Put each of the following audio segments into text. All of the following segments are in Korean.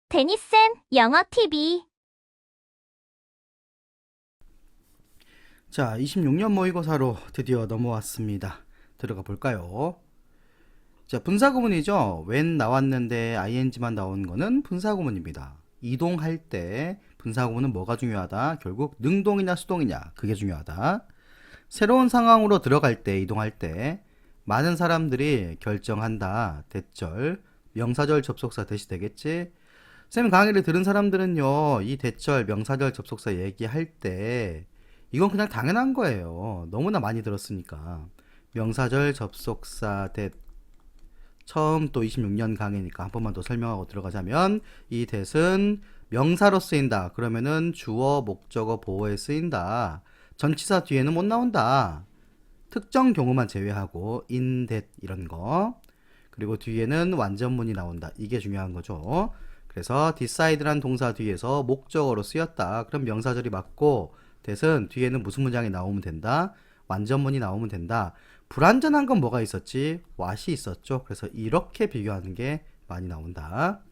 데니슨 영어 TV. 자, 26년 모의고사로 드디어 넘어왔습니다. 들어가 볼까요? 자, 분사구문이죠. when 나왔는데 ing만 나온 거는 분사구문입니다. 이동할 때 분사구문은 뭐가 중요하다? 결국 능동이냐 수동이냐, 그게 중요하다. 새로운 상황으로 들어갈 때, 이동할 때 많은 사람들이 결정한다. 대절, 명사절 접속사 대시 되겠지? 쌤 강의를 들은 사람들은요, 이 대절, 명사절 접속사 얘기할 때 이건 그냥 당연한 거예요. 너무나 많이 들었으니까. 명사절 접속사 대 처음 또 26년 강의니까 한 번만 더 설명하고 들어가자면 이 대은 명사로 쓰인다. 그러면은 주어, 목적어, 보어에 쓰인다. 전치사 뒤에는 못 나온다. 특정 경우만 제외하고 in, that 이런 거. 그리고 뒤에는 완전문이 나온다. 이게 중요한 거죠. 그래서 decide란 동사 뒤에서 목적어로 쓰였다. 그럼 명사절이 맞고 that은 뒤에는 무슨 문장이 나오면 된다? 완전문이 나오면 된다. 불완전한 건 뭐가 있었지? what이 있었죠. 그래서 이렇게 비교하는 게 많이 나온다.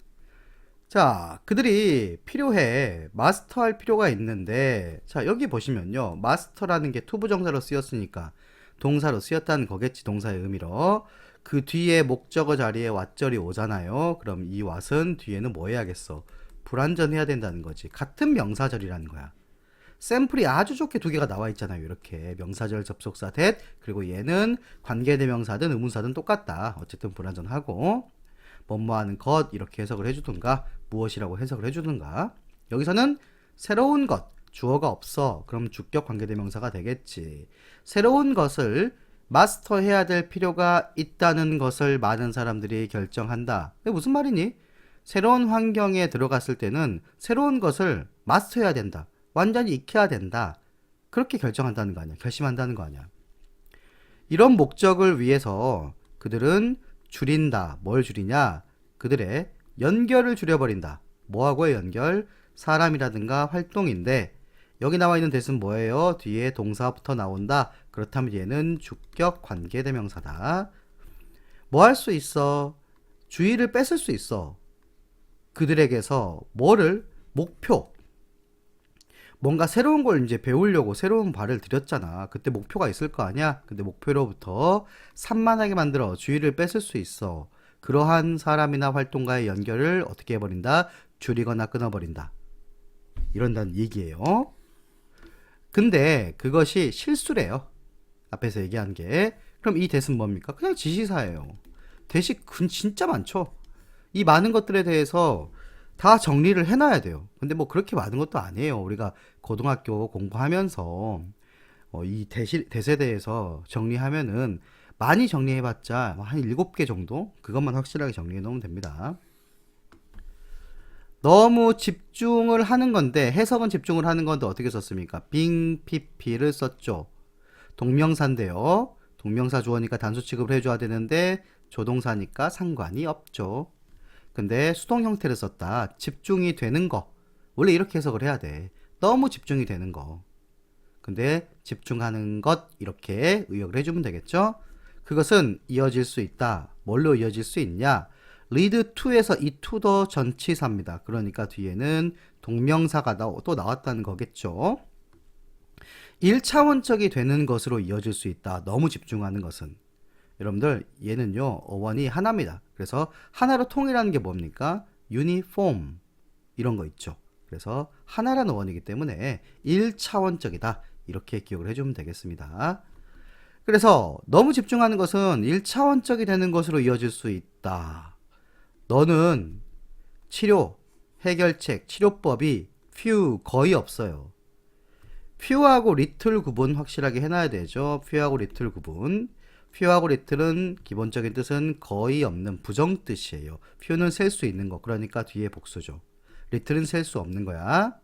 자, 그들이 필요해. 마스터할 필요가 있는데, 자, 여기 보시면요. 마스터라는 게 투부정사로 쓰였으니까 동사로 쓰였다는 거겠지. 동사의 의미로. 그 뒤에 목적어 자리에 what절이 오잖아요. 그럼 이 what은 뒤에는 뭐 해야겠어? 불완전해야 된다는 거지. 같은 명사절이라는 거야. 샘플이 아주 좋게 두 개가 나와 있잖아요. 이렇게 명사절 접속사 that, 그리고 얘는 관계대명사든 의문사든 똑같다. 어쨌든 불완전하고 뭐뭐하는 것 이렇게 해석을 해주든가 무엇이라고 해석을 해주든가. 여기서는 새로운 것, 주어가 없어. 그럼 주격 관계대명사가 되겠지. 새로운 것을 마스터해야 될 필요가 있다는 것을 많은 사람들이 결정한다. 이게 무슨 말이니? 새로운 환경에 들어갔을 때는 새로운 것을 마스터해야 된다. 완전히 익혀야 된다. 그렇게 결정한다는 거 아니야. 결심한다는 거 아니야. 이런 목적을 위해서 그들은 줄인다. 뭘 줄이냐? 그들의 연결을 줄여버린다. 뭐하고의 연결? 사람이라든가 활동인데 여기 나와 있는 that은 뭐예요? 뒤에 동사부터 나온다. 그렇다면 얘는 주격 관계대명사다. 뭐 할 수 있어? 주의를 뺏을 수 있어. 그들에게서 뭐를? 목표. 뭔가 새로운 걸 이제 배우려고 새로운 발을 들였잖아. 그때 목표가 있을 거 아니야? 근데 목표로부터 산만하게 만들어 주의를 뺏을 수 있어. 그러한 사람이나 활동과의 연결을 어떻게 해버린다? 줄이거나 끊어버린다. 이런다는 얘기예요. 근데 그것이 실수래요. 앞에서 얘기한 게. 그럼 이 that은 뭡니까? 그냥 지시사예요. that이 진짜 많죠. 이 많은 것들에 대해서 다 정리를 해놔야 돼요. 근데 뭐 그렇게 많은 것도 아니에요. 우리가 고등학교 공부하면서 이 that에 대해서 정리하면은 많이 정리해봤자 한 7개 정도? 그것만 확실하게 정리해 놓으면 됩니다. 너무 집중을 하는 건데 해석은 집중을 하는 건데 어떻게 썼습니까? being pp를 썼죠. 동명사인데요. 동명사 주어니까 단수 취급을 해줘야 되는데 조동사니까 상관이 없죠. 근데 수동 형태를 썼다. 집중이 되는 거. 원래 이렇게 해석을 해야 돼. 너무 집중이 되는 거. 근데 집중하는 것 이렇게 의역을 해주면 되겠죠. 그것은 이어질 수 있다. 뭘로 이어질 수 있냐? lead to에서 이 to도 전치사입니다. 그러니까 뒤에는 동명사가 또 나왔다는 거겠죠. 1차원적이 되는 것으로 이어질 수 있다. 너무 집중하는 것은. 여러분들 얘는요 어원이 하나입니다. 그래서 하나로 통일하는 게 뭡니까? 유니폼 이런 거 있죠. 그래서 하나라는 어원이기 때문에 1차원적이다. 이렇게 기억을 해주면 되겠습니다. 그래서 너무 집중하는 것은 1차원적이 되는 것으로 이어질 수 있다. 너는 치료, 해결책, 치료법이 few 거의 없어요. few하고 little 구분 확실하게 해놔야 되죠. few하고 little 구분. few하고 little은 기본적인 뜻은 거의 없는 부정 뜻이에요. few는 셀 수 있는 거. 그러니까 뒤에 복수죠. little은 셀 수 없는 거야.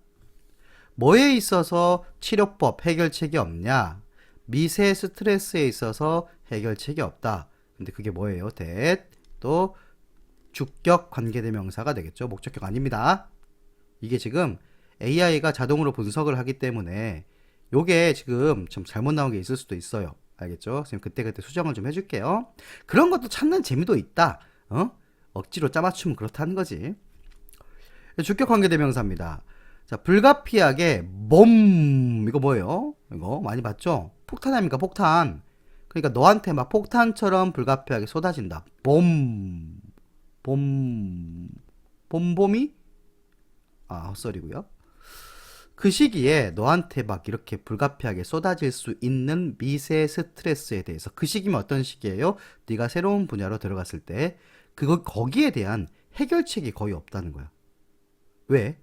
뭐에 있어서 치료법, 해결책이 없냐? 미세 스트레스에 있어서 해결책이 없다. 근데 그게 뭐예요? that. 또 주격 관계대명사가 되겠죠. 목적격 아닙니다. 이게 지금 AI가 자동으로 분석을 하기 때문에 요게 지금 좀 잘못 나온 게 있을 수도 있어요. 알겠죠? 선생님 그때그때 수정을 좀 해줄게요. 그런 것도 찾는 재미도 있다. 억지로 짜맞추면 그렇다는 거지. 주격 관계대명사입니다. 자, 불가피하게 몸 이거 뭐예요? 이거 많이 봤죠? 폭탄 아닙니까? 폭탄. 그러니까 너한테 막 폭탄처럼 불가피하게 쏟아진다. 봄, 봄, 봄봄이? 아, 헛소리고요. 그 시기에 너한테 막 이렇게 불가피하게 쏟아질 수 있는 미세 스트레스에 대해서 그 시기면 어떤 시기예요? 네가 새로운 분야로 들어갔을 때 그거 거기에 대한 해결책이 거의 없다는 거야. 왜?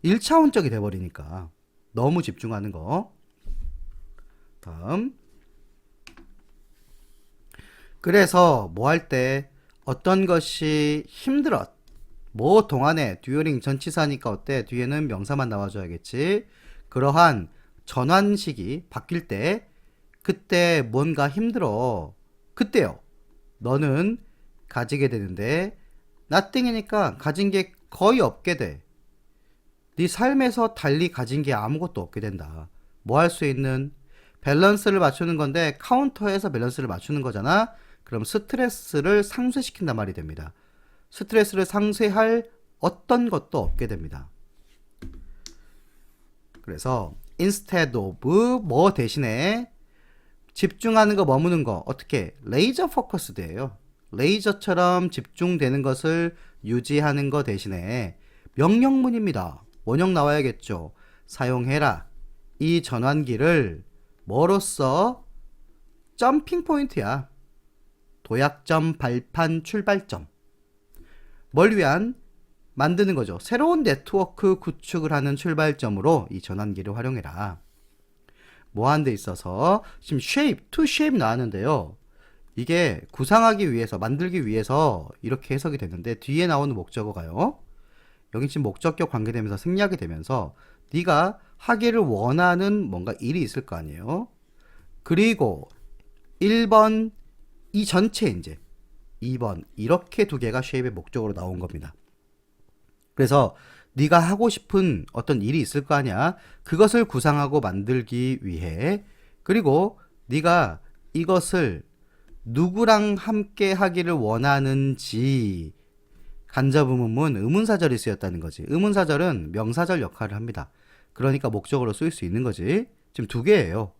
1차원적이 돼버리니까 너무 집중하는 거. 다음. 그래서 뭐 할 때 어떤 것이 힘들어. 뭐 동안에 듀오링 전치사니까 어때? 뒤에는 명사만 나와줘야겠지. 그러한 전환 시기 바뀔 때 그때 뭔가 힘들어. 그때요. 너는 가지게 되는데 nothing이니까 가진 게 거의 없게 돼. 네 삶에서 달리 가진 게 아무것도 없게 된다. 뭐 할 수 있는 밸런스를 맞추는 건데 카운터에서 밸런스를 맞추는 거잖아. 그럼 스트레스를 상쇄시킨단 말이 됩니다. 스트레스를 상쇄할 어떤 것도 없게 됩니다. 그래서 instead of 뭐 대신에 집중하는 거 머무는 거 어떻게 레이저 포커스드예요. 레이저처럼 집중되는 것을 유지하는 거 대신에 명령문입니다. 원형 나와야겠죠. 사용해라. 이 전환기를 뭐로써 점핑 포인트야. 도약점, 발판, 출발점. 뭘 위한? 만드는 거죠. 새로운 네트워크 구축을 하는 출발점으로 이 전환기를 활용해라. 뭐 하는 데 있어서 지금 shape, to shape 나왔는데요. 이게 구상하기 위해서, 만들기 위해서 이렇게 해석이 됐는데 뒤에 나오는 목적어가요. 여기 지금 목적격 관계되면서 생략이 되면서 네가 하기를 원하는 뭔가 일이 있을 거 아니에요. 그리고 1번 이 전체 이제 2번 이렇게 두 개가 shape의 목적으로 나온 겁니다. 그래서 네가 하고 싶은 어떤 일이 있을 거 아니야. 그것을 구상하고 만들기 위해 그리고 네가 이것을 누구랑 함께 하기를 원하는지 간접의문문 의문사절이 쓰였다는 거지. 의문사절은 명사절 역할을 합니다. 그러니까 목적으로 쓰일 수 있는 거지. 지금 두 개예요.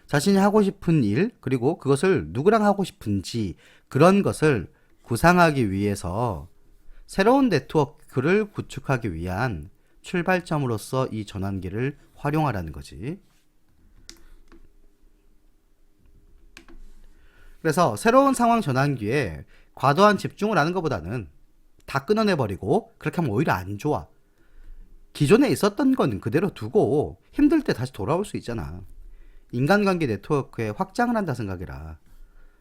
자신이 하고 싶은 일 그리고 그것을 누구랑 하고 싶은지 그런 것을 구상하기 위해서 새로운 네트워크를 구축하기 위한 출발점으로서 이 전환기를 활용하라는 거지. 그래서 새로운 상황 전환기에 과도한 집중을 하는 것보다는 다 끊어내버리고 그렇게 하면 오히려 안 좋아. 기존에 있었던 거는 그대로 두고 힘들 때 다시 돌아올 수 있잖아. 인간관계 네트워크에 확장을 한다 생각해라.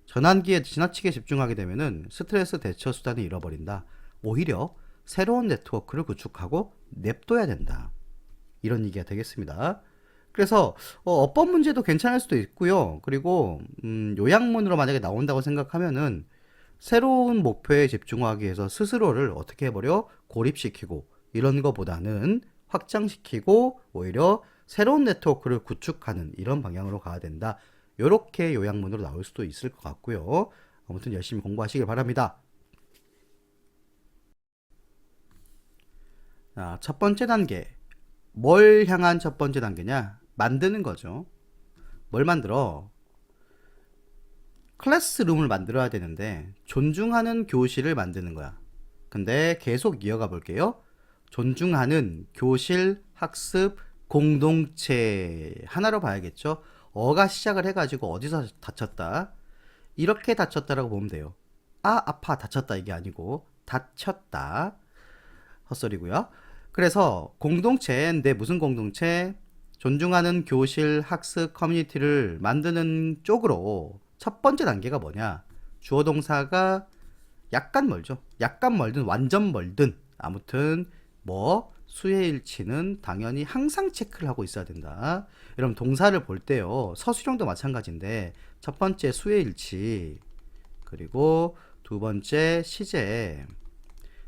전환기에 지나치게 집중하게 되면은 스트레스 대처 수단을 잃어버린다. 오히려 새로운 네트워크를 구축하고 냅둬야 된다. 이런 얘기가 되겠습니다. 그래서 어법 문제도 괜찮을 수도 있고요. 그리고 요약문으로 만약에 나온다고 생각하면은 새로운 목표에 집중하기 위해서 스스로를 어떻게 해버려? 고립시키고 이런 거보다는 확장시키고 오히려 새로운 네트워크를 구축하는 이런 방향으로 가야 된다. 이렇게 요약문으로 나올 수도 있을 것 같고요. 아무튼 열심히 공부하시길 바랍니다. 자, 첫 번째 단계. 뭘 향한 첫 번째 단계냐? 만드는 거죠. 뭘 만들어? 클래스룸을 만들어야 되는데 존중하는 교실을 만드는 거야. 근데 계속 이어가 볼게요. 존중하는 교실, 학습, 공동체 하나로 봐야겠죠. 어가 시작을 해가지고 어디서 다쳤다. 이렇게 다쳤다라고 보면 돼요. 아, 아파, 다쳤다 이게 아니고 다쳤다. 헛소리고요. 그래서 공동체인데 무슨 공동체? 존중하는 교실, 학습, 커뮤니티를 만드는 쪽으로 첫 번째 단계가 뭐냐? 주어 동사가 약간 멀죠. 약간 멀든 완전 멀든 아무튼 뭐 수의 일치는 당연히 항상 체크를 하고 있어야 된다. 여러분 동사를 볼 때요. 서술형도 마찬가지인데 첫 번째 수의 일치 그리고 두 번째 시제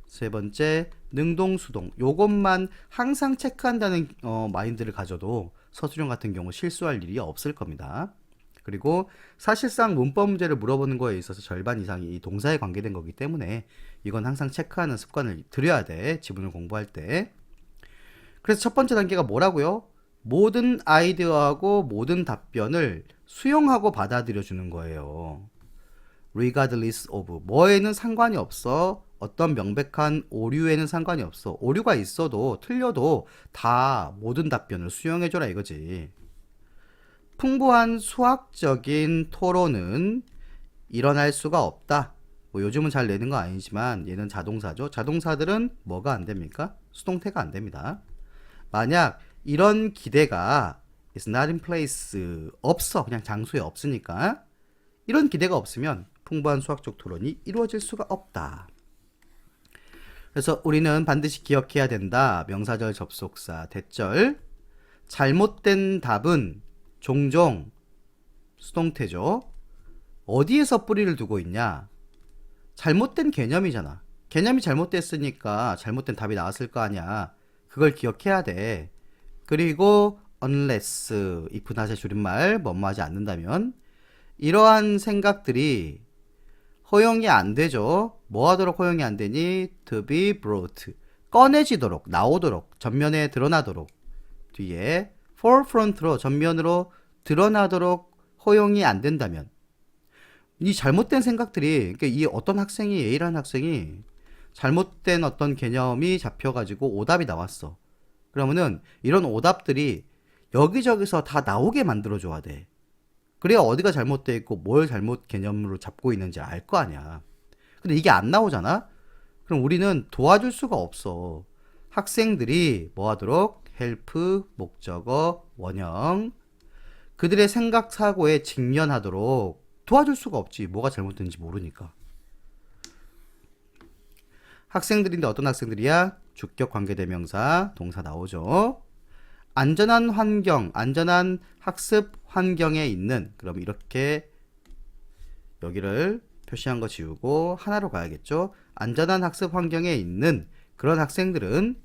세 번째 능동수동 요것만 항상 체크한다는 마인드를 가져도 서술형 같은 경우 실수할 일이 없을 겁니다. 그리고 사실상 문법 문제를 물어보는 거에 있어서 절반 이상이 이 동사에 관계된 거기 때문에 이건 항상 체크하는 습관을 들여야 돼. 지문을 공부할 때. 그래서 첫 번째 단계가 뭐라고요? 모든 아이디어하고 모든 답변을 수용하고 받아들여 주는 거예요. regardless of 뭐에는 상관이 없어. 어떤 명백한 오류에는 상관이 없어. 오류가 있어도 틀려도 다 모든 답변을 수용해줘라 이거지. 풍부한 수학적인 토론은 일어날 수가 없다. 뭐 요즘은 잘 내는 거 아니지만 얘는 자동사죠. 자동사들은 뭐가 안 됩니까? 수동태가 안 됩니다. 만약 이런 기대가 is not in place 없어. 그냥 장소에 없으니까 이런 기대가 없으면 풍부한 수학적 토론이 이루어질 수가 없다. 그래서 우리는 반드시 기억해야 된다. 명사절 접속사 대절. 잘못된 답은 종종 수동태죠. 어디에서 뿌리를 두고 있냐? 잘못된 개념이잖아. 개념이 잘못됐으니까 잘못된 답이 나왔을 거 아니야. 그걸 기억해야 돼. 그리고 unless if not의 줄임말 뭐뭐 하지 않는다면 이러한 생각들이 허용이 안 되죠. 뭐 하도록 허용이 안 되니? to be brought 꺼내지도록 나오도록 전면에 드러나도록 뒤에 forefront로 전면으로 드러나도록 허용이 안 된다면 이 잘못된 생각들이 그러니까 이 어떤 학생이 A라는 학생이 잘못된 어떤 개념이 잡혀가지고 오답이 나왔어. 그러면은 이런 오답들이 여기저기서 다 나오게 만들어줘야 돼. 그래야 어디가 잘못되어 있고 뭘 잘못 개념으로 잡고 있는지 알 거 아니야. 근데 이게 안 나오잖아? 그럼 우리는 도와줄 수가 없어. 학생들이 뭐 하도록? help, 목적어, 원형 그들의 생각, 사고에 직면하도록 도와줄 수가 없지. 뭐가 잘못된지 모르니까. 학생들인데 어떤 학생들이야? 주격 관계대명사, 동사 나오죠. 안전한 환경, 안전한 학습 환경에 있는 그럼 이렇게 여기를 표시한 거 지우고 하나로 가야겠죠. 안전한 학습 환경에 있는 그런 학생들은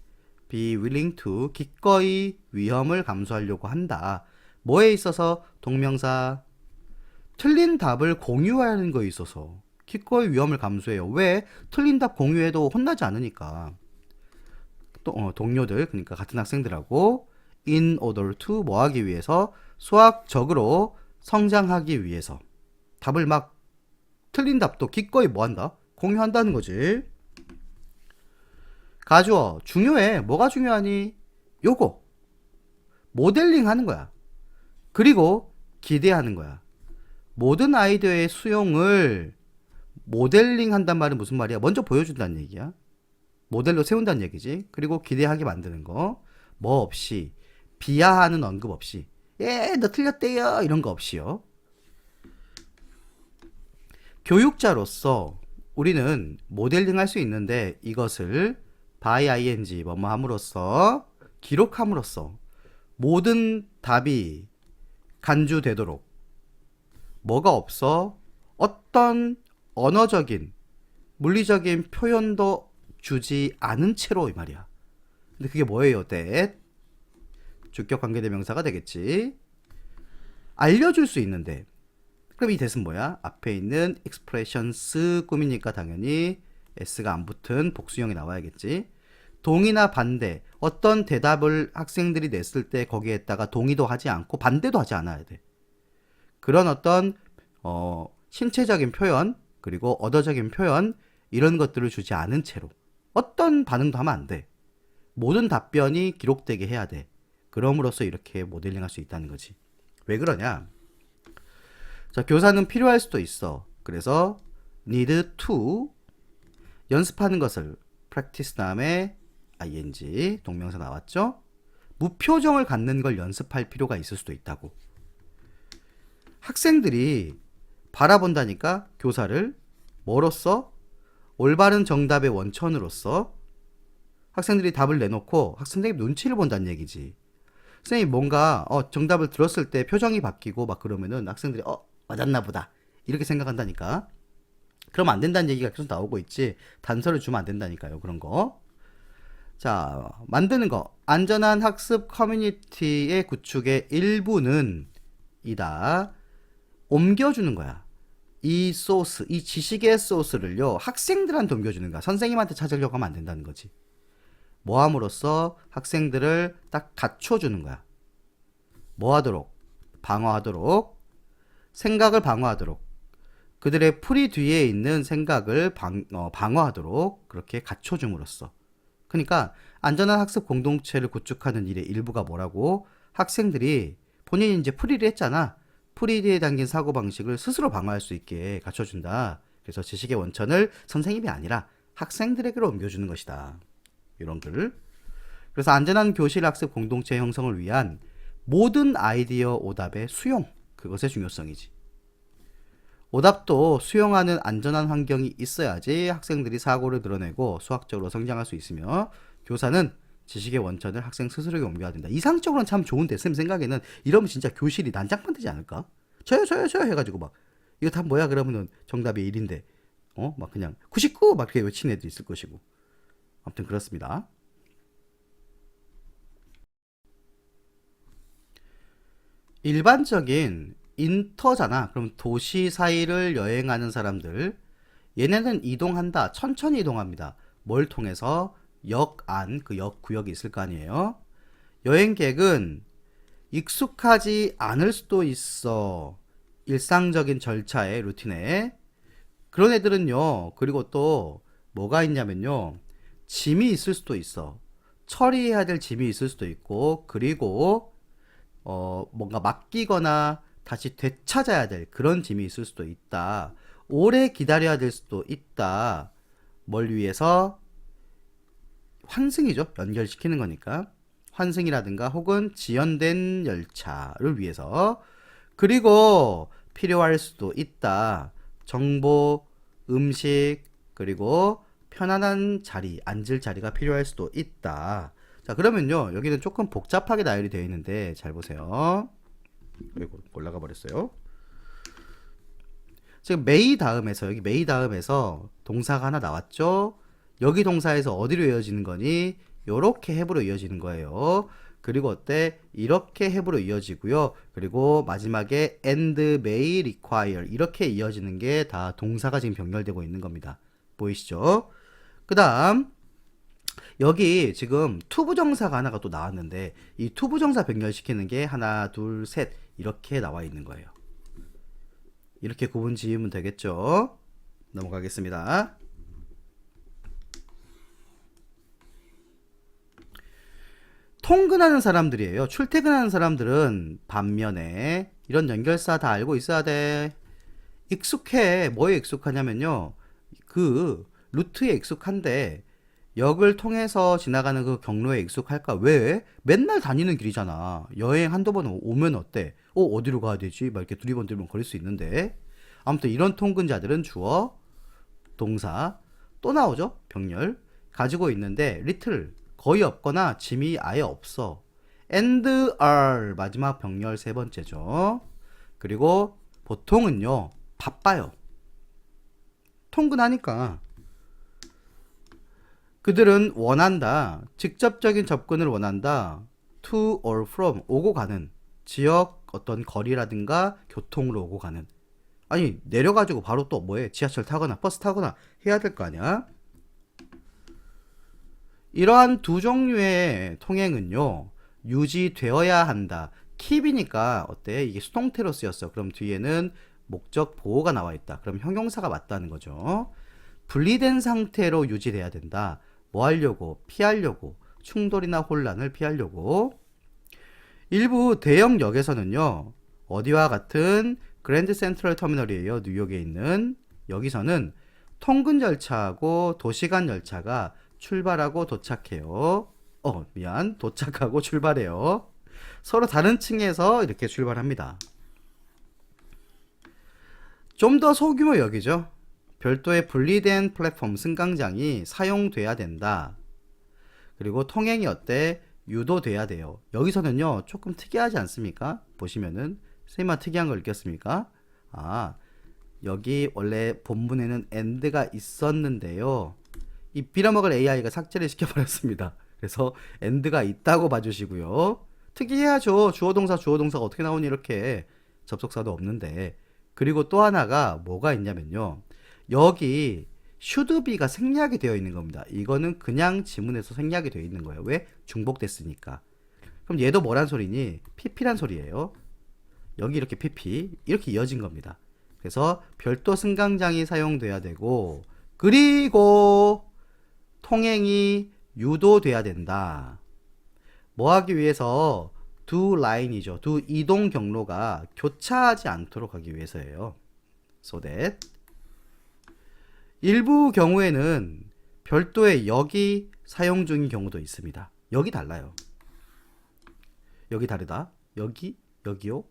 be willing to 기꺼이 위험을 감수하려고 한다. 뭐에 있어서? 동명사 틀린 답을 공유하는 거에 있어서 기꺼이 위험을 감수해요. 왜? 틀린 답 공유해도 혼나지 않으니까. 또 동료들 그러니까 같은 학생들하고 in order to 뭐 하기 위해서? 수학적으로 성장하기 위해서. 답을 막 틀린 답도 기꺼이 뭐 한다? 공유한다는 거지. 가주어 중요해. 뭐가 중요하니? 요거 모델링 하는 거야. 그리고 기대하는 거야. 모든 아이디어의 수용을 모델링 한단 말은 무슨 말이야? 먼저 보여준다는 얘기야. 모델로 세운다는 얘기지. 그리고 기대하게 만드는 거. 뭐 없이 비하하는 언급 없이 너 틀렸대요 이런 거 없이요. 교육자로서 우리는 모델링 할 수 있는데 이것을 by ing 뭐뭐 함으로써 기록함으로써 모든 답이 간주되도록 뭐가 없어? 어떤 언어적인 물리적인 표현도 주지 않은 채로 이 말이야. 근데 그게 뭐예요? that 주격 관계대명사가 되겠지. 알려줄 수 있는데 그럼 이 that은 뭐야? 앞에 있는 expressions 꾸미니까 당연히 s가 안 붙은 복수형이 나와야겠지. 동의나 반대 어떤 대답을 학생들이 냈을 때 거기에다가 동의도 하지 않고 반대도 하지 않아야 돼. 그런 어떤 신체적인 표현 그리고 언어적인 표현 이런 것들을 주지 않은 채로 어떤 반응도 하면 안 돼. 모든 답변이 기록되게 해야 돼. 그럼으로써 이렇게 모델링할 수 있다는 거지. 왜 그러냐? 자, 교사는 필요할 수도 있어. 그래서 need to 연습하는 것을 practice 다음에 ing 동명사 나왔죠? 무표정을 갖는 걸 연습할 필요가 있을 수도 있다고. 학생들이 바라본다니까 교사를 뭐로써? 올바른 정답의 원천으로서 학생들이 답을 내놓고 학생들이 눈치를 본다는 얘기지. 선생님이 뭔가 정답을 들었을 때 표정이 바뀌고 막 그러면은 학생들이 맞았나 보다 이렇게 생각한다니까. 그러면 안 된다는 얘기가 계속 나오고 있지. 단서를 주면 안 된다니까요. 그런 거. 자, 만드는 거. 안전한 학습 커뮤니티의 구축의 일부는 이다. 옮겨주는 거야. 이 소스, 이 지식의 소스를요, 학생들한테 옮겨주는 거야. 선생님한테 찾으려고 하면 안 된다는 거지. 뭐 함으로써 학생들을 딱 갖춰주는 거야. 뭐 하도록? 방어하도록. 생각을 방어하도록. 그들의 풀이 뒤에 있는 생각을 방어하도록 그렇게 갖춰줌으로써. 그러니까 안전한 학습 공동체를 구축하는 일의 일부가 뭐라고? 학생들이 본인이 이제 풀이를 했잖아. 풀이 뒤에 담긴 사고방식을 스스로 방어할 수 있게 갖춰준다. 그래서 지식의 원천을 선생님이 아니라 학생들에게로 옮겨주는 것이다. 이런 글. 그래서 안전한 교실 학습 공동체 형성을 위한 모든 아이디어 오답의 수용. 그것의 중요성이지. 오답도 수용하는 안전한 환경이 있어야지 학생들이 사고를 드러내고 수학적으로 성장할 수 있으며 교사는 지식의 원천을 학생 스스로에게 옮겨야 된다. 이상적으로는 참 좋은데 쌤 생각에는 이러면 진짜 교실이 난장판 되지 않을까? 저요 해가지고 막 이거 다 뭐야 그러면은 정답이 1인데 막 그냥 99 막 이렇게 외치는 애도 있을 것이고. 아무튼 그렇습니다. 일반적인 인터잖아. 그럼 도시 사이를 여행하는 사람들. 얘네는 이동한다. 천천히 이동합니다. 뭘 통해서? 역 안, 그 역 구역이 있을 거 아니에요. 여행객은 익숙하지 않을 수도 있어. 일상적인 절차에, 루틴에. 그런 애들은요. 그리고 또 뭐가 있냐면요. 짐이 있을 수도 있어. 처리해야 될 짐이 있을 수도 있고, 그리고 뭔가 맡기거나 다시 되찾아야 될 그런 짐이 있을 수도 있다. 오래 기다려야 될 수도 있다. 뭘 위해서? 환승이죠. 연결시키는 거니까. 환승이라든가 혹은 지연된 열차를 위해서. 그리고 필요할 수도 있다. 정보, 음식, 그리고 편안한 자리, 앉을 자리가 필요할 수도 있다. 자, 그러면요. 여기는 조금 복잡하게 나열이 되어 있는데 잘 보세요. 그리고 올라가 버렸어요. 지금 메이 다음에서 여기 메이 다음에서 동사가 하나 나왔죠. 여기 동사에서 어디로 이어지는 거니? 요렇게 해부로 이어지는 거예요. 그리고 어때? 이렇게 해부로 이어지고요. 그리고 마지막에 and may require 이렇게 이어지는 게 다 동사가 지금 병렬되고 있는 겁니다. 보이시죠? 그 다음 여기 지금 투부정사가 하나가 또 나왔는데 이 투부정사 병렬시키는 게 하나, 둘, 셋 이렇게 나와 있는 거예요. 이렇게 구분 지으면 되겠죠? 넘어가겠습니다. 통근하는 사람들이에요. 출퇴근하는 사람들은 반면에 이런 연결사 다 알고 있어야 돼. 익숙해. 뭐에 익숙하냐면요. 그 루트에 익숙한데 역을 통해서 지나가는 그 경로에 익숙할까? 왜? 맨날 다니는 길이잖아. 여행 한두 번 오면 어때? 어디로 가야 되지? 막 이렇게 두리번 거릴 수 있는데. 아무튼 이런 통근자들은 주어, 동사, 또 나오죠? 병렬. 가지고 있는데 little 거의 없거나 짐이 아예 없어. and are 마지막 병렬 세 번째죠. 그리고 보통은요. 바빠요. 통근하니까. 그들은 원한다. 직접적인 접근을 원한다. to or from 오고 가는 지역 어떤 거리라든가 교통으로 오고 가는. 아니 내려가지고 바로 또 뭐해? 지하철 타거나 버스 타거나 해야 될 거 아니야? 이러한 두 종류의 통행은요. 유지되어야 한다. keep이니까 어때? 이게 수동태로 쓰였어. 그럼 뒤에는 목적 보호가 나와 있다. 그럼 형용사가 맞다는 거죠. 분리된 상태로 유지돼야 된다. 뭐 하려고? 피하려고. 충돌이나 혼란을 피하려고. 일부 대형 역에서는요. 어디와 같은 그랜드 센트럴 터미널이에요. 뉴욕에 있는. 여기서는 통근 열차하고 도시간 열차가 출발하고 도착해요. 도착하고 출발해요. 서로 다른 층에서 이렇게 출발합니다. 좀 더 소규모 역이죠. 별도의 분리된 플랫폼 승강장이 사용돼야 된다. 그리고 통행이 어때? 유도돼야 돼요. 여기서는요 조금 특이하지 않습니까? 보시면은 선생님만 특이한 걸 느꼈습니까? 여기 원래 본문에는 and가 있었는데요. 이 빌어먹을 AI가 삭제를 시켜버렸습니다. 그래서 and가 있다고 봐주시고요. 특이해야죠. 주어동사가 어떻게 나오니 이렇게 접속사도 없는데 그리고 또 하나가 뭐가 있냐면요. 여기 should be가 생략이 되어 있는 겁니다. 이거는 그냥 지문에서 생략이 되어 있는 거예요. 왜? 중복됐으니까. 그럼 얘도 뭐란 소리니? pp란 소리예요. 여기 이렇게 pp 이렇게 이어진 겁니다. 그래서 별도 승강장이 사용돼야 되고, 그리고 통행이 유도돼야 된다. 뭐 하기 위해서? 두 라인이죠. 두 이동 경로가 교차하지 않도록 하기 위해서예요. So that 일부 경우에는 별도의 역이 사용 중인 경우도 있습니다. 여기 달라요. 여기 다르다. 여기요.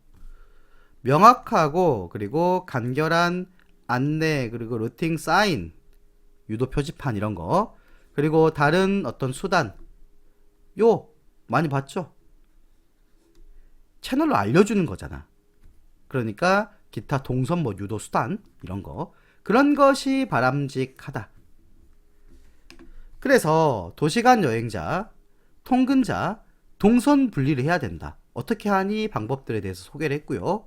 명확하고 그리고 간결한 안내, 그리고 루팅 사인, 유도 표지판 이런 거, 그리고 다른 어떤 수단, 요 많이 봤죠? 채널로 알려주는 거잖아. 그러니까 기타 동선 뭐 유도 수단 이런 거, 그런 것이 바람직하다. 그래서 도시간 여행자, 통근자, 동선 분리를 해야 된다. 어떻게 하니? 방법들에 대해서 소개를 했고요.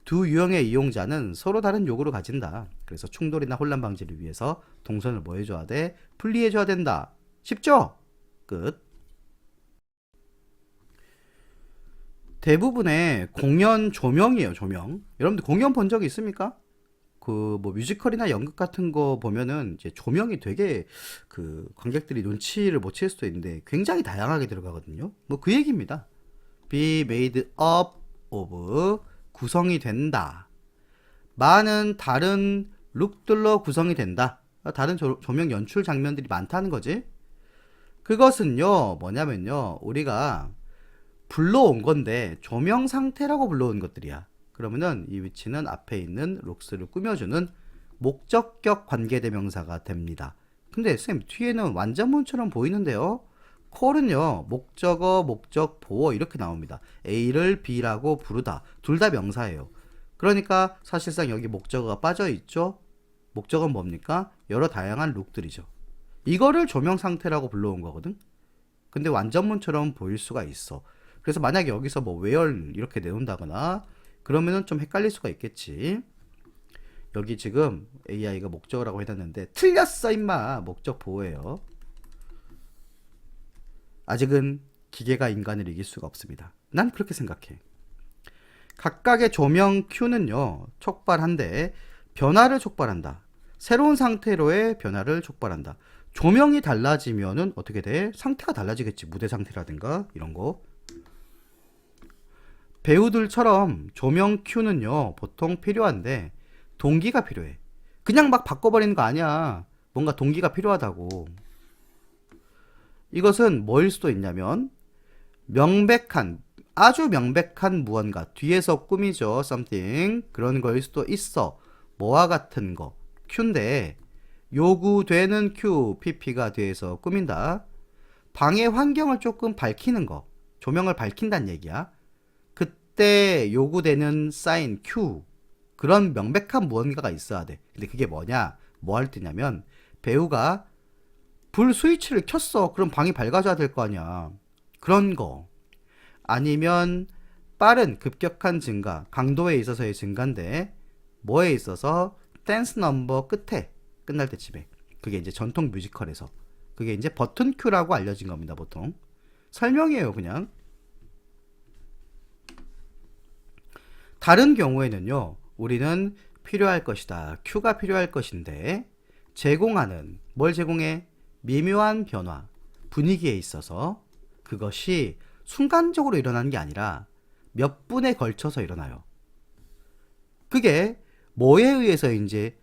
두 유형의 이용자는 서로 다른 요구를 가진다. 그래서 충돌이나 혼란 방지를 위해서 동선을 뭐 해줘야 돼? 분리해줘야 된다. 쉽죠? 끝. 대부분의 공연 조명이에요, 조명. 여러분들 공연 본 적 있습니까? 그 뭐 뮤지컬이나 연극 같은 거 보면은 이제 조명이 되게 그 관객들이 눈치를 못 챌 수도 있는데 굉장히 다양하게 들어가거든요. 뭐 그 얘기입니다. be made up of 구성이 된다. 많은 다른 룩들로 구성이 된다. 다른 조명 연출 장면들이 많다는 거지. 그것은요, 뭐냐면요, 우리가 불러온 건데 조명 상태라고 불러온 것들이야. 그러면은 이 위치는 앞에 있는 룩스를 꾸며주는 목적격 관계대명사가 됩니다. 근데 쌤, 뒤에는 완전문처럼 보이는데요. 콜은요, 목적어, 목적, 보어 이렇게 나옵니다. A를 B라고 부르다. 둘 다 명사예요. 그러니까 사실상 여기 목적어가 빠져있죠. 목적어는 뭡니까? 여러 다양한 룩들이죠. 이거를 조명 상태라고 불러온 거거든. 근데 완전문처럼 보일 수가 있어. 그래서 만약에 여기서 뭐 where 이렇게 내놓는다거나 그러면은 좀 헷갈릴 수가 있겠지. 여기 지금 AI가 목적어라고 해놨는데 틀렸어 임마. 목적 보호예요. 아직은 기계가 인간을 이길 수가 없습니다. 난 그렇게 생각해. 각각의 조명 Q는요, 촉발한데 변화를 촉발한다. 새로운 상태로의 변화를 촉발한다. 조명이 달라지면은 어떻게 돼? 상태가 달라지겠지. 무대 상태라든가 이런 거. 배우들처럼 조명 Q는요, 보통 필요한데 동기가 필요해. 그냥 막 바꿔버리는 거 아니야. 뭔가 동기가 필요하다고. 이것은 뭐일 수도 있냐면 명백한, 아주 명백한 무언가, 뒤에서 꾸미죠. something. 그런 거일 수도 있어. 뭐와 같은 거. Q인데 요구되는 Q, PP가 뒤에서 꾸민다. 방의 환경을 조금 밝히는 거. 조명을 밝힌다는 얘기야. 그때 요구되는 사인 Q. 그런 명백한 무언가가 있어야 돼. 근데 그게 뭐냐? 뭐 할 때냐면 배우가 불 스위치를 켰어. 그럼 방이 밝아져야 될 거 아니야. 그런 거. 아니면 빠른 급격한 증가, 강도에 있어서의 증가인데 뭐에 있어서? 댄스 넘버 끝에 끝날 때쯤에. 그게 이제 전통 뮤지컬에서 그게 이제 버튼 큐라고 알려진 겁니다. 보통 설명이에요. 그냥. 다른 경우에는요, 우리는 필요할 것이다, 큐가 필요할 것인데 제공하는, 뭘 제공해? 미묘한 변화, 분위기에 있어서 그것이 순간적으로 일어나는 게 아니라 몇 분에 걸쳐서 일어나요. 그게 뭐에 의해서 이제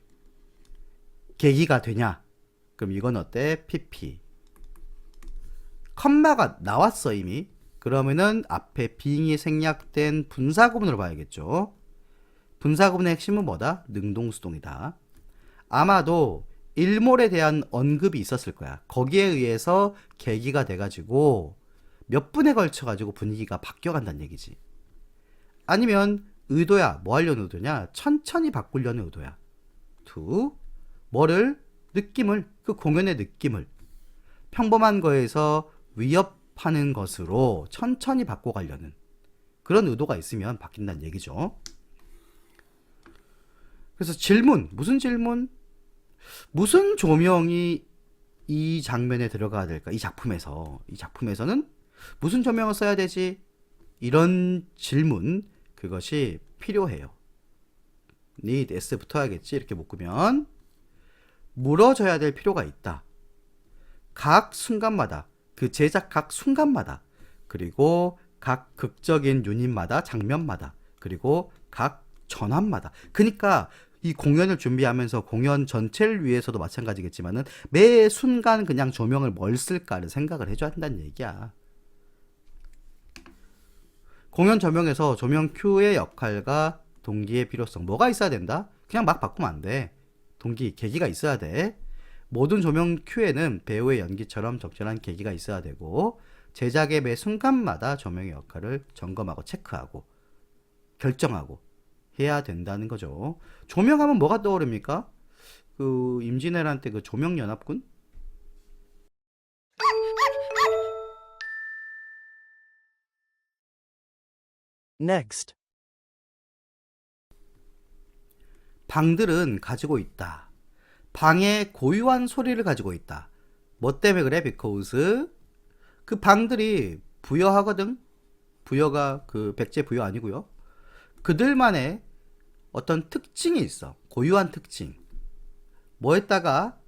계기가 되냐? 그럼 이건 어때? PP. 컴마가 나왔어 이미. 그러면은 앞에 빙이 생략된 분사구문으로 봐야겠죠. 분사구문의 핵심은 뭐다? 능동수동이다. 아마도 일몰에 대한 언급이 있었을 거야. 거기에 의해서 계기가 돼가지고 몇 분에 걸쳐가지고 분위기가 바뀌어간다는 얘기지. 아니면 의도야. 뭐 하려는 의도냐? 천천히 바꾸려는 의도야. to 뭐를? 느낌을, 그 공연의 느낌을 평범한 거에서 위협하는 것으로 천천히 바꿔가려는 그런 의도가 있으면 바뀐다는 얘기죠. 그래서 질문, 무슨 질문? 무슨 조명이 이 장면에 들어가야 될까? 이 작품에서는 무슨 조명을 써야 되지? 이런 질문, 그것이 필요해요. need s 붙어야겠지. 이렇게 묶으면 물어줘야 될 필요가 있다. 각 순간마다, 그 제작 각 순간마다, 그리고 각 극적인 유닛마다, 장면마다, 그리고 각 전환마다. 그러니까 이 공연을 준비하면서 공연 전체를 위해서도 마찬가지겠지만은 매 순간 그냥 조명을 뭘 쓸까를 생각을 해줘야 한다는 얘기야. 공연 조명에서 조명 큐의 역할과 동기의 필요성, 뭐가 있어야 된다? 그냥 막 바꾸면 안 돼. 동기, 계기가 있어야 돼. 모든 조명 큐에는 배우의 연기처럼 적절한 계기가 있어야 되고, 제작의 매 순간마다 조명의 역할을 점검하고 체크하고 결정하고 해야 된다는 거죠. 조명하면 뭐가 떠오릅니까? 그 임진왜란 때 그 조명연합군? Next. 방들은 가지고 있다. 방에 고유한 소리를 가지고 있다. 뭐 때문에 그래? because 그 방들이 부여하거든. 부여가 그 백제 부여 아니고요. 그들만의 어떤 특징이 있어. 고유한 특징. 뭐에다가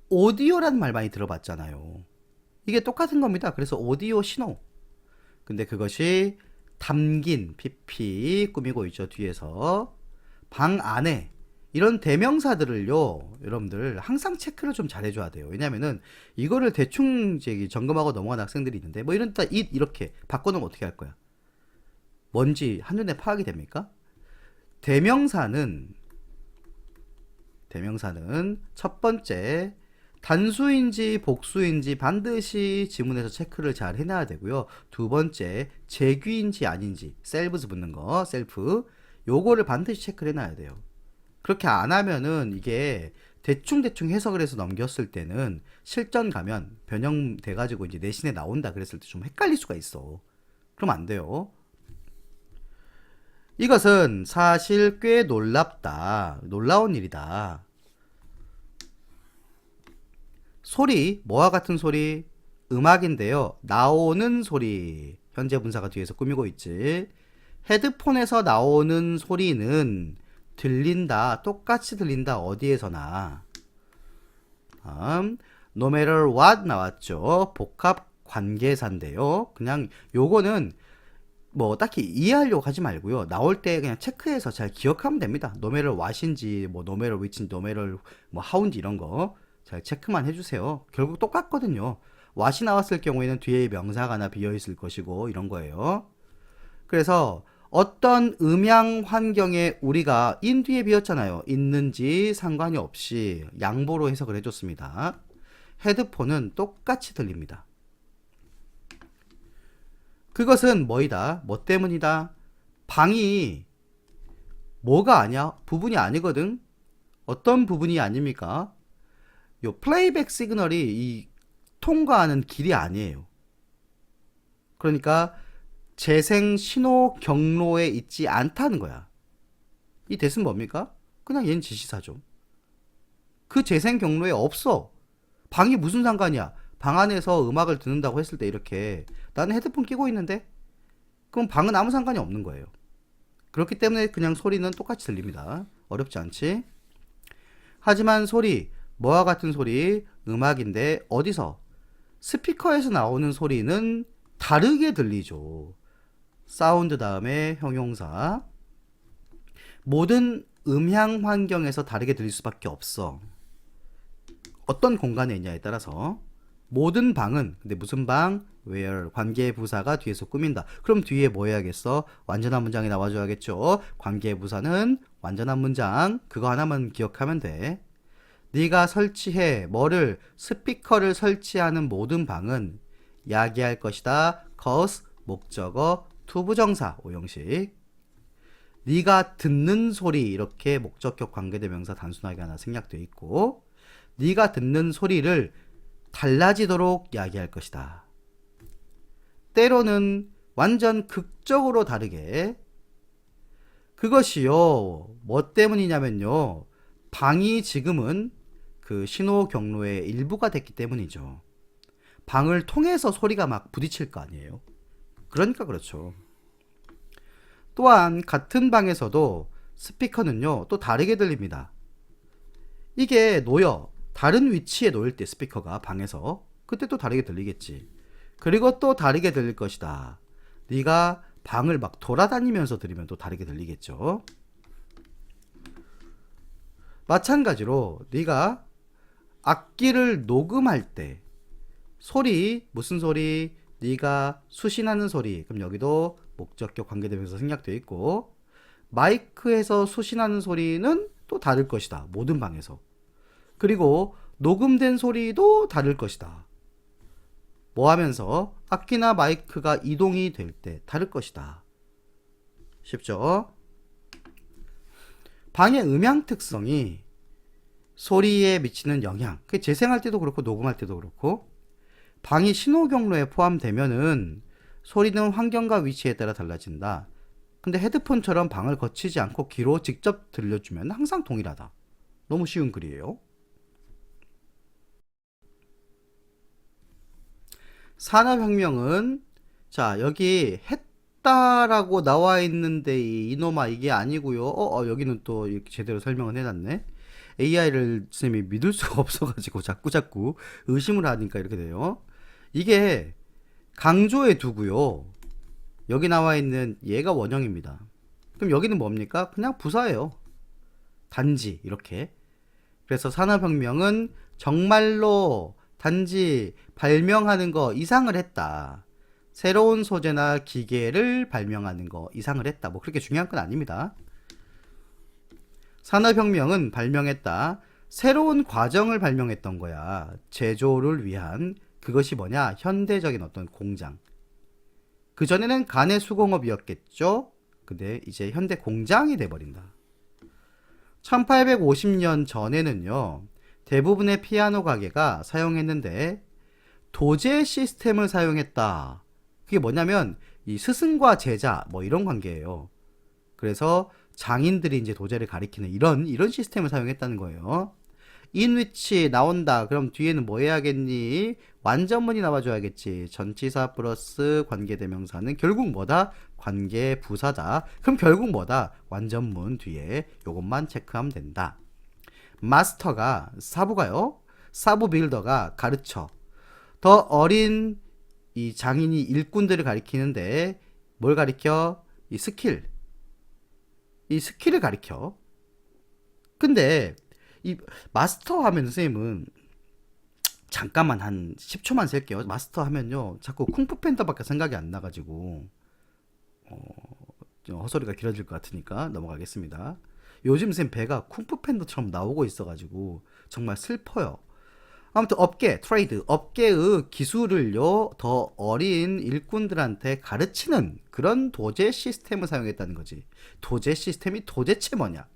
오디오라는 말 많이 들어봤잖아요. 이게 똑같은 겁니다. 그래서 오디오 신호. 근데 그것이 담긴 PP 꾸미고 있죠. 뒤에서 방 안에 이런 대명사들을요, 여러분들 항상 체크를 좀 잘해줘야 돼요. 왜냐면은 이거를 대충 점검하고 넘어간 학생들이 있는데, 뭐 이런 이렇게 바꿔놓으면 어떻게 할 거야? 뭔지 한눈에 파악이 됩니까? 대명사는 첫 번째 단수인지 복수인지 반드시 지문에서 체크를 잘 해놔야 되고요. 두 번째 재규인지 아닌지, 셀브스 붙는 거, 셀프, 요거를 반드시 체크를 해놔야 돼요. 그렇게 안 하면은 이게 대충 해석을 해서 넘겼을 때는 실전 가면 변형돼가지고 이제 내신에 나온다 그랬을 때 좀 헷갈릴 수가 있어. 그럼 안 돼요. 이것은 사실 꽤 놀랍다. 놀라운 일이다. 소리, 뭐와 같은 소리? 음악인데요. 나오는 소리. 현재 분사가 뒤에서 꾸미고 있지. 헤드폰에서 나오는 소리는 들린다. 똑같이 들린다. 어디에서나. no matter what 나왔죠. 복합 관계사인데요. 그냥 요거는 뭐 딱히 이해하려고 하지 말고요. 나올 때 그냥 체크해서 잘 기억하면 됩니다. no matter what인지, 뭐 no matter which인지, no matter 뭐 how인지 이런 거 잘 체크만 해주세요. 결국 똑같거든요. what이 나왔을 경우에는 뒤에 명사가나 비어있을 것이고 이런 거예요. 그래서 어떤 음향 환경에 우리가 in 뒤에 비었잖아요. 있는지 상관이 없이 양보로 해석을 해줬습니다. 헤드폰은 똑같이 들립니다. 그것은 뭐이다? 뭐 때문이다? 방이 뭐가 아니야? 부분이 아니거든? 어떤 부분이 아닙니까? 요 플레이백 시그널이 이 통과하는 길이 아니에요. 그러니까 재생 신호 경로에 있지 않다는 거야. 이 대은 뭡니까? 그냥 얘는 지시사죠. 그 재생 경로에 없어. 방이 무슨 상관이야? 방 안에서 음악을 듣는다고 했을 때 이렇게 나는 헤드폰 끼고 있는데? 그럼 방은 아무 상관이 없는 거예요. 그렇기 때문에 그냥 소리는 똑같이 들립니다. 어렵지 않지? 하지만 소리, 뭐와 같은 소리, 음악인데 어디서? 스피커에서 나오는 소리는 다르게 들리죠. 사운드 다음에 형용사. 모든 음향 환경에서 다르게 들릴 수밖에 없어. 어떤 공간에 있냐에 따라서. 모든 방은, 근데 무슨 방? where, 관계부사가 뒤에서 꾸민다. 그럼 뒤에 뭐 해야겠어? 완전한 문장이 나와줘야겠죠. 관계부사는 완전한 문장, 그거 하나만 기억하면 돼. 네가 설치해, 뭐를? 스피커를 설치하는 모든 방은 야기할 것이다. cause, 목적어, 투부정사, 오형식. 네가 듣는 소리, 이렇게 목적격 관계대명사 단순하게 하나 생략되어 있고, 네가 듣는 소리를 달라지도록 야기할 것이다. 때로는 완전 극적으로 다르게, 그것이요, 뭐 때문이냐면요, 방이 지금은 그 신호 경로의 일부가 됐기 때문이죠. 방을 통해서 소리가 막 부딪힐 거 아니에요. 그러니까 그렇죠. 또한 같은 방에서도 스피커는요, 또 다르게 들립니다. 이게 놓여 다른 위치에 놓일 때 스피커가 방에서 그때 또 다르게 들리겠지. 그리고 또 다르게 들릴 것이다. 네가 방을 막 돌아다니면서 들으면 또 다르게 들리겠죠. 마찬가지로 네가 악기를 녹음할 때 소리, 무슨 소리? 네가 수신하는 소리. 그럼 여기도 목적격 관계대명사 생략되어 있고, 마이크에서 수신하는 소리는 또 다를 것이다. 모든 방에서. 그리고 녹음된 소리도 다를 것이다. 뭐 하면서? 악기나 마이크가 이동이 될 때 다를 것이다. 쉽죠? 방의 음향 특성이 소리에 미치는 영향, 그게 재생할 때도 그렇고 녹음할 때도 그렇고, 방이 신호 경로에 포함되면은 소리는 환경과 위치에 따라 달라진다. 근데 헤드폰처럼 방을 거치지 않고 귀로 직접 들려주면 항상 동일하다. 너무 쉬운 글이에요. 산업혁명은, 자, 여기 했다라고 나와 있는데 이놈아 이게 아니고요. 여기는 또 이렇게 제대로 설명을 해놨네. AI를 쌤이 믿을 수가 없어가지고 자꾸 의심을 하니까 이렇게 돼요. 이게 강조해 두고요. 여기 나와 있는 얘가 원형입니다. 그럼 여기는 뭡니까? 그냥 부사예요. 단지 이렇게. 그래서 산업혁명은 정말로 단지 발명하는 거 이상을 했다. 새로운 소재나 기계를 발명하는 거 이상을 했다. 뭐 그렇게 중요한 건 아닙니다. 산업혁명은 발명했다. 새로운 과정을 발명했던 거야. 제조를 위한. 그것이 뭐냐? 현대적인 어떤 공장. 그전에는 간의 수공업이었겠죠? 근데 이제 현대 공장이 돼버린다. 1850년 전에는요, 대부분의 피아노 가게가 사용했는데 도제 시스템을 사용했다. 그게 뭐냐면 이 스승과 제자 뭐 이런 관계예요. 그래서 장인들이 이제 도제를 가리키는 이런 시스템을 사용했다는 거예요. 인위치 나온다. 그럼 뒤에는 뭐 해야겠니? 완전문이 나와줘야겠지. 전치사 플러스 관계대명사는 결국 뭐다? 관계부사다. 그럼 결국 뭐다? 완전문 뒤에 요것만 체크하면 된다. 마스터가 사부가요. 사부 빌더가 가르쳐. 더 어린 이 장인이 일꾼들을 가리키는데 뭘 가리켜? 이 스킬을 가리켜. 근데 이 마스터 하면 선생님은 잠깐만 한 10초만 셀게요. 마스터 하면요 자꾸 쿵푸 팬더밖에 생각이 안 나가지고 좀 헛소리가 길어질 것 같으니까 넘어가겠습니다. 요즘 쌤 배가 쿵푸 팬더처럼 나오고 있어가지고 정말 슬퍼요. 아무튼 업계, 트레이드, 업계의 기술을요 더 어린 일꾼들한테 가르치는 그런 도제 시스템을 사용했다는 거지. 도제 시스템이 도대체 뭐냐?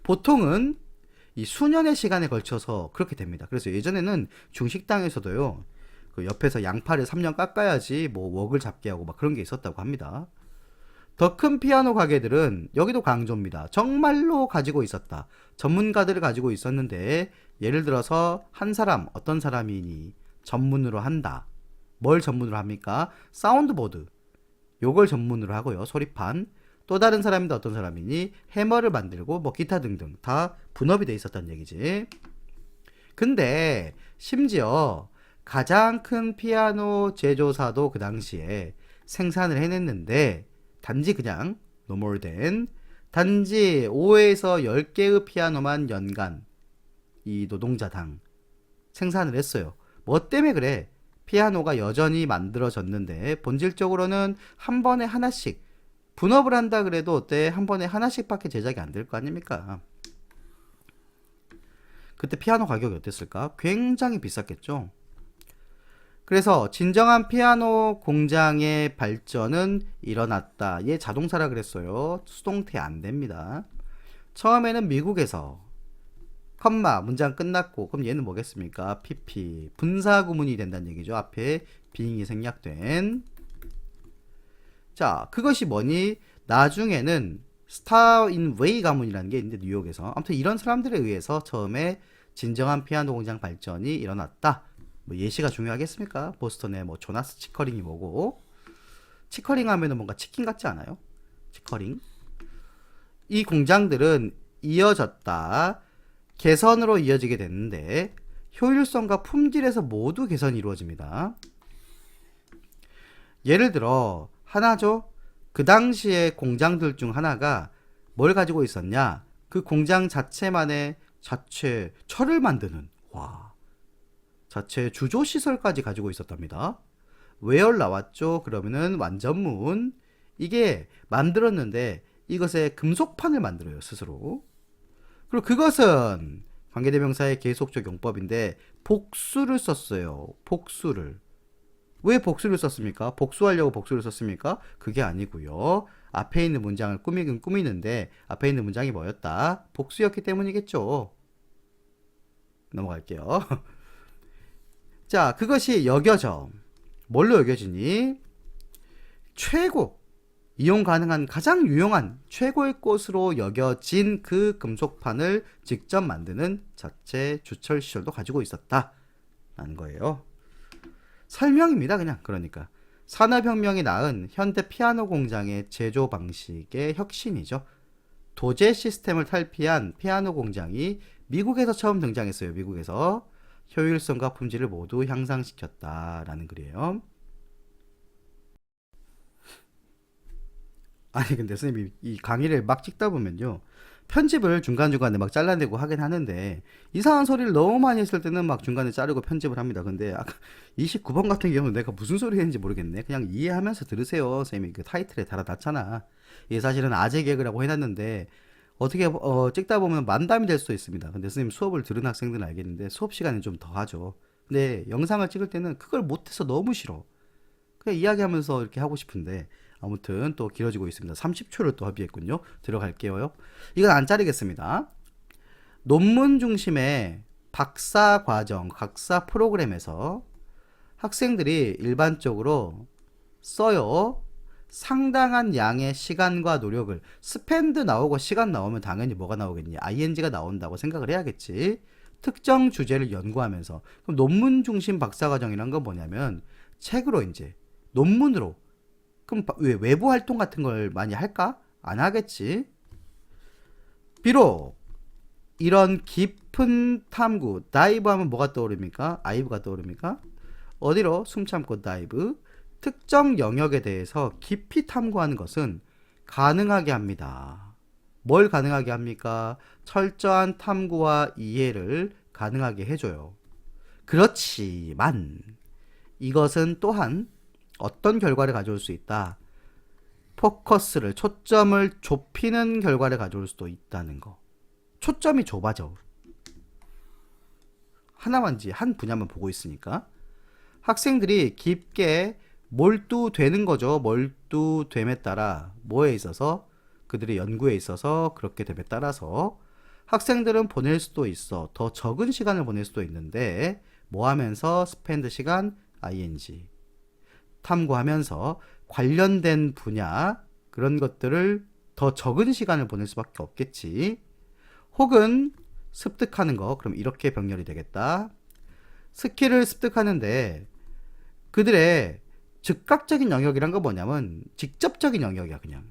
보통은 이 수년의 시간에 걸쳐서 그렇게 됩니다. 그래서 예전에는 중식당에서도요, 그 옆에서 양파를 3년 깎아야지 뭐 웍을 잡게 하고 막 그런 게 있었다고 합니다. 더 큰 피아노 가게들은 여기도 강조입니다. 정말로 가지고 있었다. 전문가들을 가지고 있었는데 예를 들어서 한 사람, 어떤 사람이니 전문으로 한다. 뭘 전문으로 합니까? 사운드보드. 요걸 전문으로 하고요. 소리판. 또 다른 사람인데 어떤 사람이니 해머를 만들고 뭐 기타 등등 다 분업이 돼 있었다는 얘기지. 근데 심지어 가장 큰 피아노 제조사도 그 당시에 생산을 해냈는데 단지 그냥 no more than 단지 5에서 10개의 피아노만 연간 이 노동자당 생산을 했어요. 뭐 때문에 그래? 피아노가 여전히 만들어졌는데 본질적으로는 한 번에 하나씩 분업을 한다 그래도 어때? 한 번에 하나씩밖에 제작이 안 될 거 아닙니까? 그때 피아노 가격이 어땠을까? 굉장히 비쌌겠죠? 그래서 진정한 피아노 공장의 발전은 일어났다. 얘 자동사라 그랬어요. 수동태 안 됩니다. 처음에는 미국에서 컴마 문장 끝났고 그럼 얘는 뭐겠습니까? PP 분사구문이 된다는 얘기죠. 앞에 빙이 생략된. 자, 그것이 뭐니? 나중에는 스타인웨이 가문이라는 게 있는데 뉴욕에서 아무튼 이런 사람들에 의해서 처음에 진정한 피아노 공장 발전이 일어났다. 뭐 예시가 중요하겠습니까? 보스턴의 뭐 조나스 치커링이 뭐고, 치커링 하면은 뭔가 치킨 같지 않아요? 치커링. 이 공장들은 이어졌다. 개선으로 이어지게 됐는데 효율성과 품질에서 모두 개선이 이루어집니다. 예를 들어 하나죠. 그 당시에 공장들 중 하나가 뭘 가지고 있었냐? 그 공장 자체만의 자체 철을 만드는 자체 주조 시설까지 가지고 있었답니다. 웨얼 나왔죠? 그러면은 완전문. 이게 만들었는데 이것에 금속판을 만들어요, 스스로. 그리고 그것은 관계대명사의 계속적 용법인데 복수를 썼어요. 복수를. 왜 복수를 썼습니까? 복수하려고 복수를 썼습니까? 그게 아니고요. 앞에 있는 문장을 꾸미긴 꾸미는데 앞에 있는 문장이 뭐였다? 복수였기 때문이겠죠. 넘어갈게요. 자, 그것이 여겨져. 뭘로 여겨지니? 최고, 이용 가능한 가장 유용한 최고의 꽃으로 여겨진 그 금속판을 직접 만드는 자체 주철 시설도 가지고 있었다 라는 거예요. 설명입니다. 그냥. 그러니까 산업혁명이 낳은 현대 피아노 공장의 제조 방식의 혁신이죠. 도제 시스템을 탈피한 피아노 공장이 미국에서 처음 등장했어요. 미국에서 효율성과 품질을 모두 향상시켰다라는 글이에요. 아니 근데 선생님이 이 강의를 막 찍다 보면요, 편집을 중간중간에 막 잘라내고 하긴 하는데 이상한 소리를 너무 많이 했을 때는 막 중간에 자르고 편집을 합니다. 근데 아까 29번 같은 경우는 내가 무슨 소리 했는지 모르겠네. 그냥 이해하면서 들으세요. 선생님이 그 타이틀에 달아놨잖아. 이게 사실은 아재 개그라고 해놨는데 어떻게 찍다 보면 만담이 될 수도 있습니다. 근데 선생님 수업을 들은 학생들은 알겠는데 수업 시간은 좀 더 하죠. 근데 영상을 찍을 때는 그걸 못해서 너무 싫어. 그냥 이야기하면서 이렇게 하고 싶은데 아무튼 또 길어지고 있습니다. 30초를 또 합의했군요. 들어갈게요. 이건 안 자르겠습니다. 논문 중심의 박사 과정, 박사 프로그램에서 학생들이 일반적으로 써요. 상당한 양의 시간과 노력을, 스펜드 나오고 시간 나오면 당연히 뭐가 나오겠니? ing가 나온다고 생각을 해야겠지. 특정 주제를 연구하면서. 그럼 논문 중심 박사과정이란 건 뭐냐면 책으로 이제 논문으로. 그럼 왜 외부 활동 같은 걸 많이 할까? 안 하겠지. 비록 이런 깊은 탐구, 다이브 하면 뭐가 떠오릅니까? 아이브가 떠오릅니까? 어디로? 숨 참고 다이브. 특정 영역에 대해서 깊이 탐구하는 것은 가능하게 합니다. 뭘 가능하게 합니까? 철저한 탐구와 이해를 가능하게 해줘요. 그렇지만 이것은 또한 어떤 결과를 가져올 수 있다? 포커스를, 초점을 좁히는 결과를 가져올 수도 있다는 거. 초점이 좁아져. 하나만지 한 분야만 보고 있으니까. 학생들이 깊게 몰두되는 거죠. 몰두됨에 따라 뭐에 있어서? 그들의 연구에 있어서 그렇게 됨에 따라서 학생들은 보낼 수도 있어. 더 적은 시간을 보낼 수도 있는데 뭐 하면서? 스펜드 시간 ing. 탐구하면서 관련된 분야 그런 것들을 더 적은 시간을 보낼 수밖에 없겠지. 혹은 습득하는 거. 그럼 이렇게 병렬이 되겠다. 스킬을 습득하는데 그들의 즉각적인 영역이란 건 뭐냐면 직접적인 영역이야. 그냥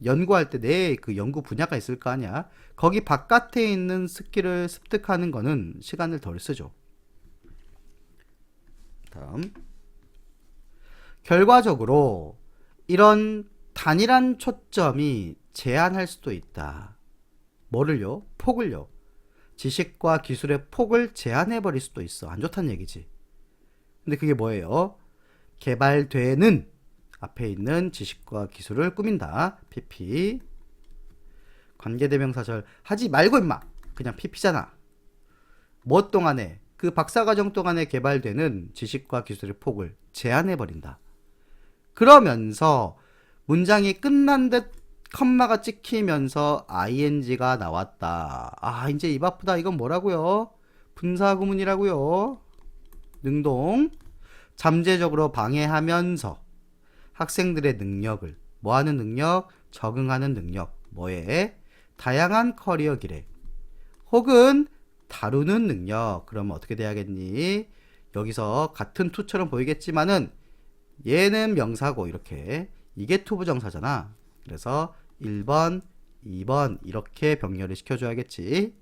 연구할 때 내 그 연구 분야가 있을 거 아니야. 거기 바깥에 있는 스킬을 습득하는 거는 시간을 덜 쓰죠. 다음, 결과적으로 이런 단일한 초점이 제한할 수도 있다. 뭐를요? 폭을요. 지식과 기술의 폭을 제한해버릴 수도 있어. 안 좋다는 얘기지. 근데 그게 뭐예요? 개발되는 앞에 있는 지식과 기술을 꾸민다. PP. 관계대명사절 하지 말고 임마. 그냥 PP잖아. 뭐 동안에? 그 박사과정 동안에 개발되는 지식과 기술의 폭을 제한해버린다. 그러면서 문장이 끝난 듯 컴마가 찍히면서 ing가 나왔다. 아, 이제 입 아프다. 이건 뭐라고요? 분사구문이라고요. 능동. 잠재적으로 방해하면서 학생들의 능력을, 뭐하는 능력? 적응하는 능력. 뭐에? 다양한 커리어 길에 혹은 다루는 능력. 그러면 어떻게 돼야겠니? 여기서 같은 to처럼 보이겠지만은 얘는 명사고 이렇게 이게 to 부정사잖아. 그래서 1번, 2번 이렇게 병렬을 시켜줘야겠지.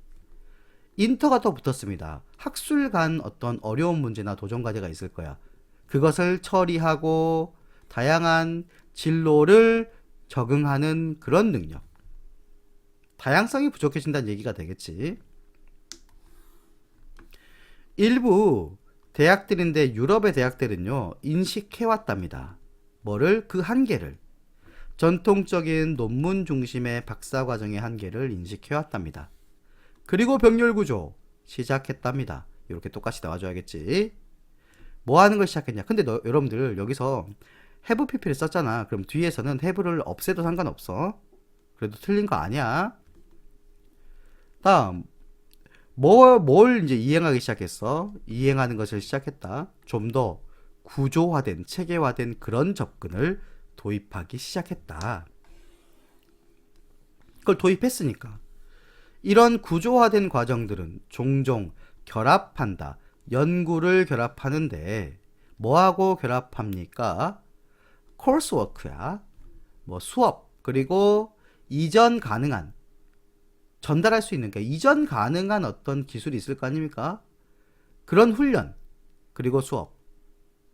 인터가 또 붙었습니다. 학술 간 어떤 어려운 문제나 도전 과제가 있을 거야. 그것을 처리하고 다양한 진로를 적응하는 그런 능력. 다양성이 부족해진다는 얘기가 되겠지. 일부 대학들인데 유럽의 대학들은요, 인식해왔답니다. 뭐를? 그 한계를. 전통적인 논문 중심의 박사과정의 한계를 인식해왔답니다. 그리고 병렬 구조 시작했답니다. 이렇게 똑같이 나와줘야겠지. 뭐 하는 걸 시작했냐? 근데 여러분들 여기서 have pp를 썼잖아. 그럼 뒤에서는 have를 없애도 상관없어. 그래도 틀린 거 아니야. 다음 뭘 이제 이행하기 시작했어? 이행하는 것을 시작했다. 좀 더 구조화된 체계화된 그런 접근을 도입하기 시작했다. 그걸 도입했으니까 이런 구조화된 과정들은 종종 결합한다. 연구를 결합하는데 뭐하고 결합합니까? 코스워크야. 뭐 수업 그리고 이전 가능한 전달할 수 있는 게 이전 가능한 어떤 기술이 있을 거 아닙니까? 그런 훈련 그리고 수업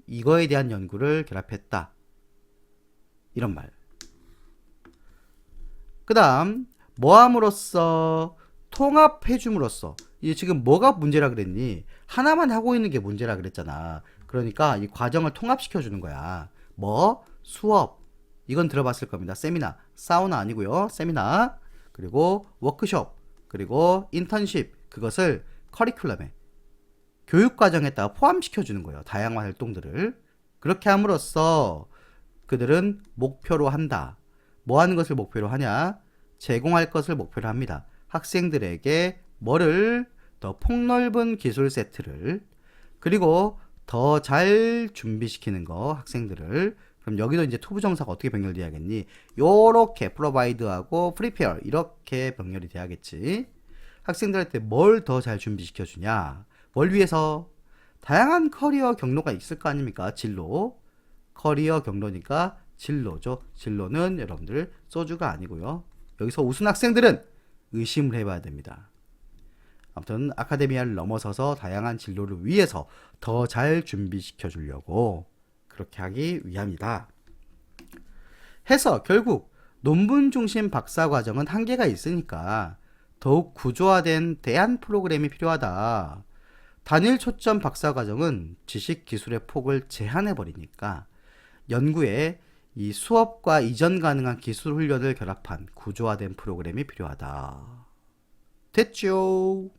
이거에 대한 연구를 결합했다. 이런 말. 그 다음 뭐함으로써 통합해줌으로써 이게 지금 뭐가 문제라 그랬니? 하나만 하고 있는 게 문제라 그랬잖아. 그러니까 이 과정을 통합시켜 주는 거야. 뭐? 수업 이건 들어봤을 겁니다. 세미나 사우나 아니고요. 세미나 그리고 워크숍 그리고 인턴십 그것을 커리큘럼에 교육과정에다가 포함시켜 주는 거예요. 다양한 활동들을. 그렇게 함으로써 그들은 목표로 한다. 뭐 하는 것을 목표로 하냐? 제공할 것을 목표로 합니다. 학생들에게 뭐를? 더 폭넓은 기술 세트를 그리고 더 잘 준비시키는 거 학생들을. 그럼 여기도 이제 투부정사가 어떻게 병렬돼야겠니? 요렇게 provide하고 prepare 이렇게 병렬이 돼야겠지. 학생들한테 뭘 더 잘 준비시켜 주냐? 뭘 위해서? 다양한 커리어 경로가 있을 거 아닙니까? 진로. 커리어 경로니까 진로죠. 진로는 여러분들 소주가 아니고요. 여기서 우수 학생들은 의심을 해봐야 됩니다. 아무튼 아카데미아를 넘어서서 다양한 진로를 위해서 더 잘 준비시켜 주려고 그렇게 하기 위함이다. 해서 결국 논문 중심 박사과정은 한계가 있으니까 더욱 구조화된 대안 프로그램이 필요하다. 단일 초점 박사과정은 지식 기술의 폭을 제한해버리니까 연구에 이 수업과 이전 가능한 기술 훈련을 결합한 구조화된 프로그램이 필요하다. 됐죠?